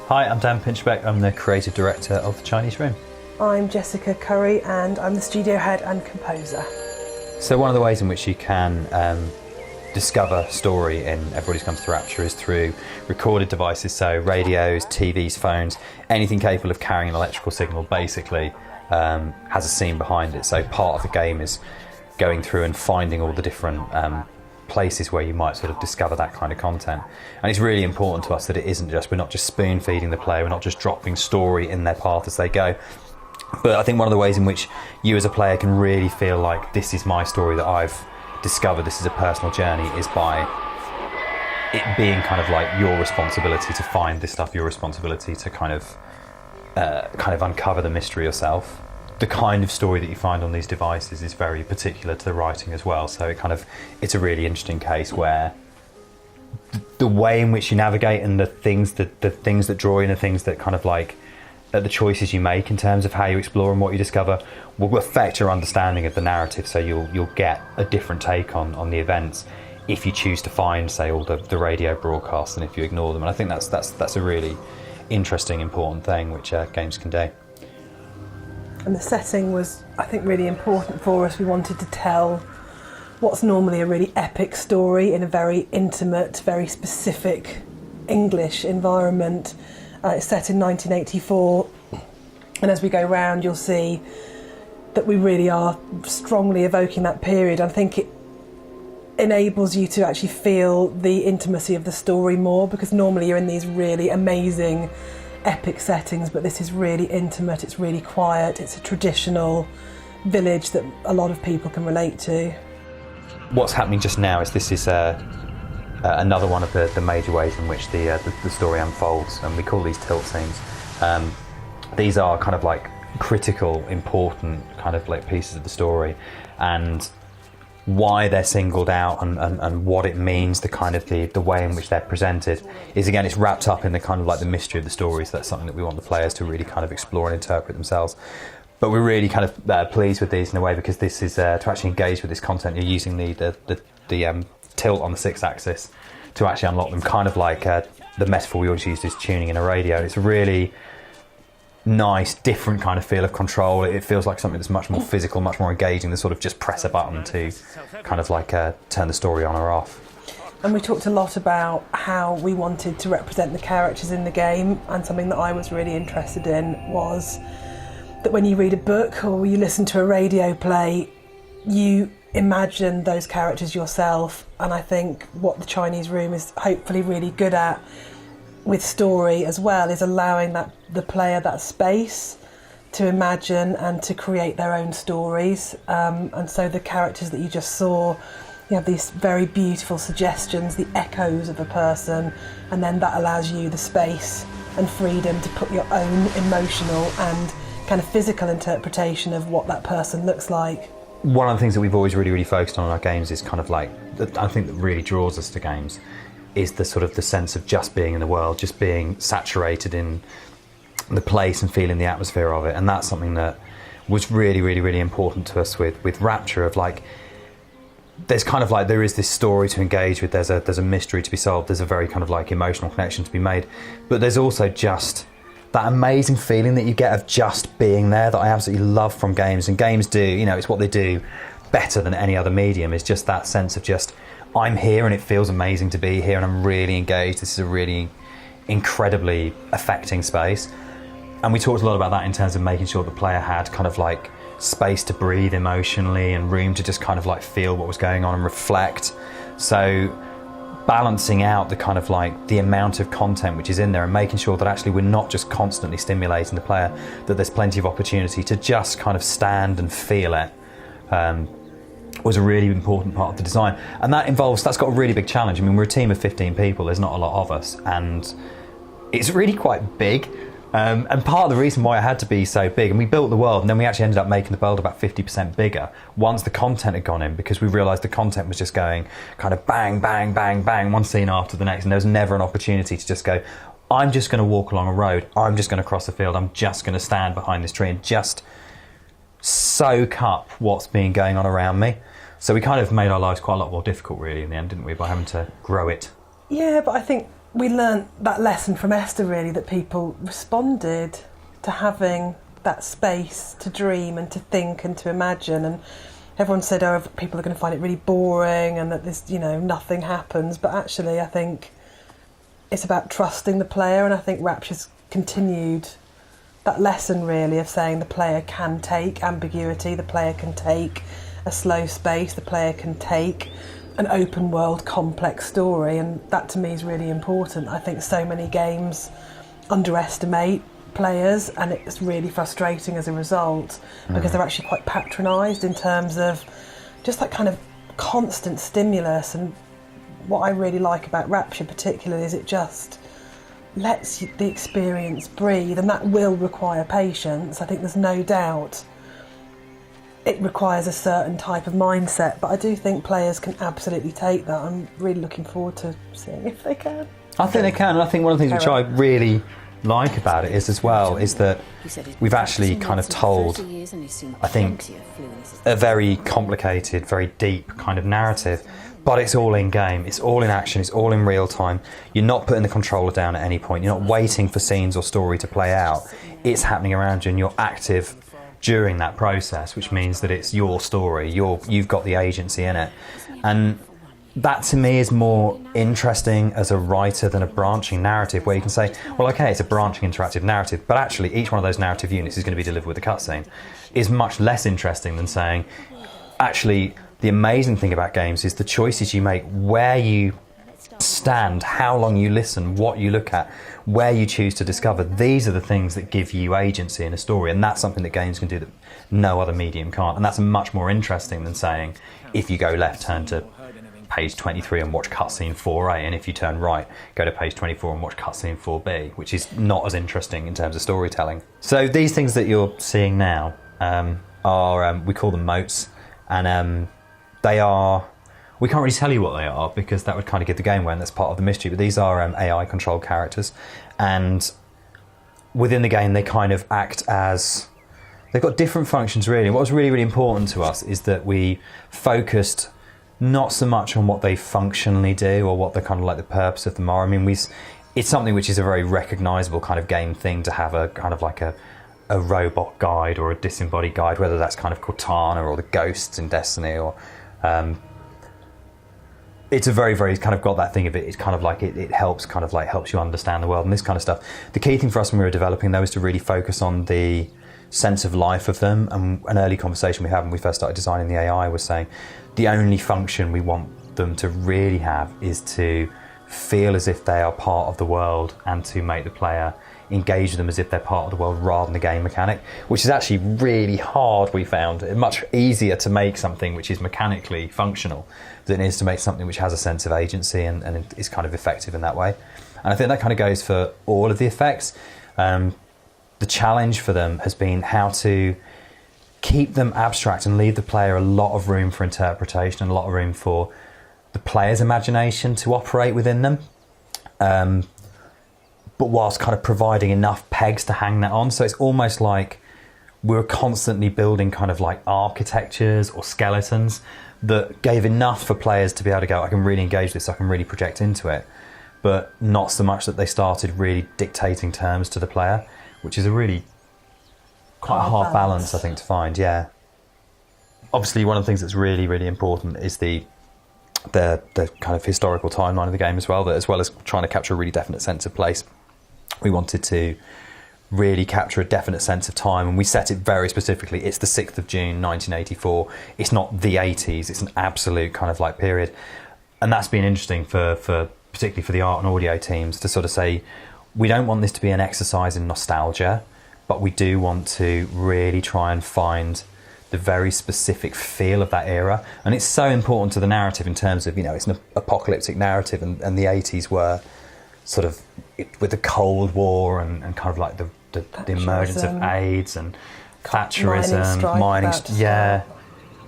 Hi, I'm Dan Pynchbek. I'm the creative director of The Chinese Room. I'm Jessica Karri and I'm the studio head and composer. So one of the ways in which you can discover story in Everybody's Come to Rapture is through recorded devices, so radios, TVs, phones, anything capable of carrying an electrical signal basically has a scene behind it. So part of the game is going through and finding all the different places where you might sort of discover that kind of content. And it's really important to us that it isn't just, we're not just spoon feeding the player, we're not just dropping story in their path as they go. But I think one of the ways in which you as a player can really feel like this is my story that I've discovered, this is a personal journey, is by it being kind of like your responsibility to find this stuff, your responsibility to kind of uncover the mystery yourself. The kind of story that you find on these devices is very particular to the writing as well. So it's a really interesting case where the way in which you navigate and the things that draw you and the things that kind of like the choices you make in terms of how you explore and what you discover will affect your understanding of the narrative. So you'll get a different take on the events if you choose to find, say, all the radio broadcasts than if you ignore them. And I think that's a really interesting, important thing which games can do. And the setting was, I think, really important for us. We wanted to tell what's normally a really epic story in a very intimate, very specific English environment. It's set in 1984, and as we go round you'll see that we really are strongly evoking that period. I think it enables you to actually feel the intimacy of the story more, because normally you're in these really amazing epic settings, but this is really intimate, it's really quiet, it's a traditional village that a lot of people can relate to. What's happening just now is this is another one of the major ways in which the story unfolds, and we call these tilt scenes. These are kind of like critical, important kind of like pieces of the story, and why they're singled out and what it means, the kind of the way in which they're presented is, again, it's wrapped up in the kind of like the mystery of the stories. That's something that we want the players to really kind of explore and interpret themselves. But we're really kind of pleased with these in a way, because this is to actually engage with this content, you're using the tilt on the 6-axis to actually unlock them, kind of like the metaphor we always used is tuning in a radio. It's a really nice, different kind of feel of control. It feels like something that's much more physical, much more engaging than sort of just press a button to kind of like turn the story on or off. And we talked a lot about how we wanted to represent the characters in the game, and something that I was really interested in was that when you read a book or you listen to a radio play, you imagine those characters yourself. And I think what the Chinese Room is hopefully really good at with story as well is allowing the player that space to imagine and to create their own stories. And so the characters that you just saw, you have these very beautiful suggestions, the echoes of a person, and then that allows you the space and freedom to put your own emotional and kind of physical interpretation of what that person looks like. One of the things that we've always really focused on in our games is kind of like, I think that really draws us to games is the sort of the sense of just being in the world, just being saturated in the place and feeling the atmosphere of it. And that's something that was really important to us with Rapture, of like, there's kind of like, there is this story to engage with, there's a mystery to be solved, there's a very kind of like emotional connection to be made, but there's also just that amazing feeling that you get of just being there that I absolutely love from games. And games do, you know, it's what they do better than any other medium, is just that sense of just, I'm here and it feels amazing to be here and I'm really engaged. This is a really incredibly affecting space. And we talked a lot about that in terms of making sure the player had kind of like space to breathe emotionally and room to just kind of like feel what was going on and reflect. So balancing out the kind of like the amount of content which is in there and making sure that actually we're not just constantly stimulating the player, that there's plenty of opportunity to just kind of stand and feel it, was a really important part of the design. And that's got a really big challenge. I mean, we're a team of 15 people, there's not a lot of us, and it's really quite big. And part of the reason why it had to be so big, and we built the world and then we actually ended up making the world about 50% bigger once the content had gone in, because we realised the content was just going kind of bang, bang, bang, bang, one scene after the next, and there was never an opportunity to just go, I'm just going to walk along a road, I'm just going to cross a field, I'm just going to stand behind this tree and just soak up what's been going on around me. So we kind of made our lives quite a lot more difficult really in the end, didn't we, by having to grow it. Yeah, but I think we learnt that lesson from Esther, really, that people responded to having that space to dream and to think and to imagine. And everyone said, oh, people are going to find it really boring and that this, nothing happens. But actually, I think it's about trusting the player, and I think Rapture's continued that lesson, really, of saying the player can take ambiguity, the player can take a slow space, the player can take an open world complex story, and that to me is really important. I think so many games underestimate players, and it's really frustrating as a result because they're actually quite patronised in terms of just that kind of constant stimulus. And what I really like about Rapture particularly is it just lets the experience breathe, and that will require patience. I think there's no doubt it requires a certain type of mindset, but I do think players can absolutely take that. I'm really looking forward to seeing if they can. I think they can, and I think one of the things which I really like about it is that we've actually kind of told, I think, a very complicated, very deep kind of narrative, but it's all in game, it's all in action, it's all in real time. You're not putting the controller down at any point, you're not waiting for scenes or story to play out. It's happening around you and you're active during that process, which means that it's your story, you've got the agency in it. And that to me is more interesting as a writer than a branching narrative where you can say, well, okay, it's a branching interactive narrative, but actually each one of those narrative units is going to be delivered with a cutscene, is much less interesting than saying, actually, the amazing thing about games is the choices you make, where you stand, how long you listen, what you look at, where you choose to discover. These are the things that give you agency in a story, and that's something that games can do that no other medium can't. And that's much more interesting than saying, if you go left, turn to page 23 and watch cutscene 4A, and if you turn right, go to page 24 and watch cutscene 4B, which is not as interesting in terms of storytelling. So these things that you're seeing now are, we call them motes, and they are, we can't really tell you what they are because that would kind of give the game away, and that's part of the mystery, but these are AI controlled characters, and within the game they kind of act as, they've got different functions really. And what was really, really important to us is that we focused not so much on what they functionally do or what the kind of like the purpose of them are. I mean, it's something which is a very recognisable kind of game thing to have a kind of like a robot guide or a disembodied guide, whether that's kind of Cortana or the ghosts in Destiny, or it's a very, very kind of got that thing of it. It's kind of like it helps kind of like helps you understand the world and this kind of stuff. The key thing for us when we were developing those was to really focus on the sense of life of them. And an early conversation we had when we first started designing the AI was saying the only function we want them to really have is to feel as if they are part of the world and to make the player engage with them as if they're part of the world rather than the game mechanic, which is actually really hard. We found it much easier to make something which is mechanically functional than it is to make something which has a sense of agency and is kind of effective in that way. And I think that kind of goes for all of the effects. The challenge for them has been how to keep them abstract and leave the player a lot of room for interpretation and a lot of room for the player's imagination to operate within them, but whilst kind of providing enough pegs to hang that on. So it's almost like we're constantly building kind of like architectures or skeletons that gave enough for players to be able to go, I can really engage with this, I can really project into it, but not so much that they started really dictating terms to the player, which is a really quite a hard balance, I think, to find. Yeah. Obviously, one of the things that's really, really important is the kind of historical timeline of the game as well. That as well as trying to capture a really definite sense of place, we wanted to really capture a definite sense of time, and we set it very specifically. It's the 6th of June 1984. It's not the 80s. It's an absolute kind of like period, and that's been interesting for particularly for the art and audio teams to sort of say, we don't want this to be an exercise in nostalgia, but we do want to really try and find the very specific feel of that era. And it's so important to the narrative in terms of, it's an apocalyptic narrative, and the 80s were sort of with the Cold War and kind of like the emergence of AIDS and Thatcherism, mining. Yeah,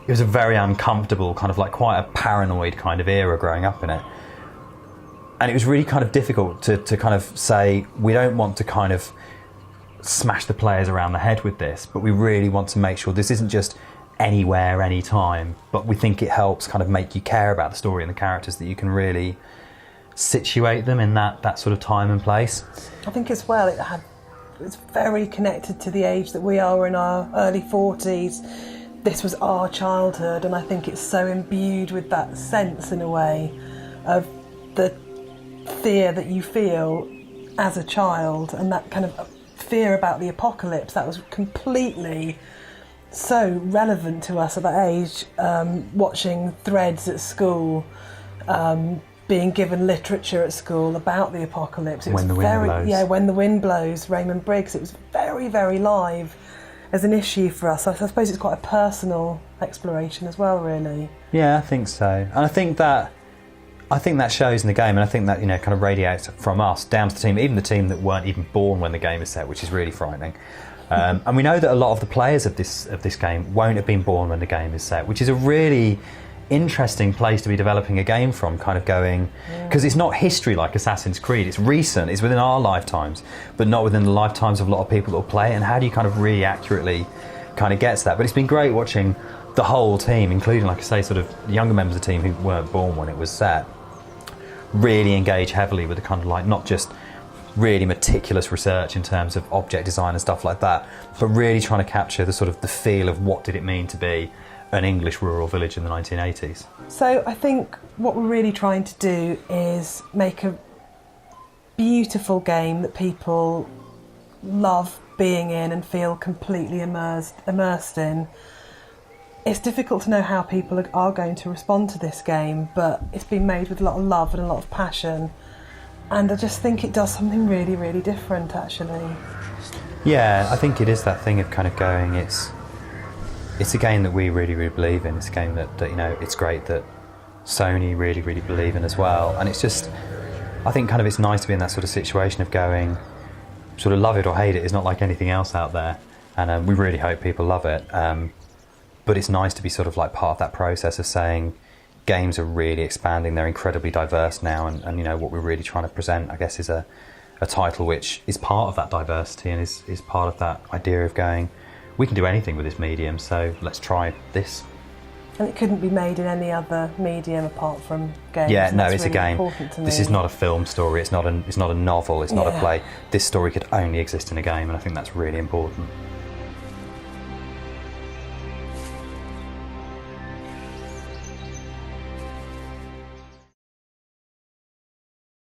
it was a very uncomfortable kind of like quite a paranoid kind of era growing up in it. And it was really kind of difficult to kind of say, we don't want to kind of smash the players around the head with this, but we really want to make sure this isn't just anywhere, anytime, but we think it helps kind of make you care about the story and the characters, that you can really situate them in that sort of time and place. I think as well it's very connected to the age that we are in our early 40s. This was our childhood, and I think it's so imbued with that sense in a way of the fear that you feel as a child, and that kind of fear about the apocalypse that was completely so relevant to us at that age. Watching threads at school, being given literature at school about the apocalypse. It When the Wind Blows. Yeah, When the Wind Blows, Raymond Briggs. It was very, very live as an issue for us. I suppose it's quite a personal exploration as well, really. Yeah, I think so. And I think that shows in the game, and I think that, you know, kind of radiates from us down to the team, even the team that weren't even born when the game is set, which is really frightening. And we know that a lot of the players of this game won't have been born when the game is set, which is a really interesting place to be developing a game from, kind of going, because it's not history like Assassin's Creed, it's recent, it's within our lifetimes, but not within the lifetimes of a lot of people that will play it. And how do you kind of really accurately kind of get to that? But it's been great watching the whole team, including, like I say, sort of younger members of the team who weren't born when it was set, really engage heavily with the kind of, like, not just really meticulous research in terms of object design and stuff like that, but really trying to capture the sort of the feel of what did it mean to be an English rural village in the 1980s. So I think what we're really trying to do is make a beautiful game that people love being in and feel completely immersed in. It's difficult to know how people are going to respond to this game, but it's been made with a lot of love and a lot of passion, and I just think it does something really, really different, actually. Yeah, I think it is that thing of kind of going, it's a game that we really, really believe in. It's a game that you know, it's great that Sony really, really believe in as well. And it's just, I think kind of it's nice to be in that sort of situation of going, sort of love it or hate it. It's not like anything else out there. And we really hope people love it. But it's nice to be sort of like part of that process of saying games are really expanding. They're incredibly diverse now. And you know, what we're really trying to present, I guess, is a title which is part of that diversity and is part of that idea of going, we can do anything with this medium, so let's try this. And it couldn't be made in any other medium apart from games. Yeah, no, it's really a game. This is not a film story. It's not a novel. It's not a play. This story could only exist in a game, and I think that's really important.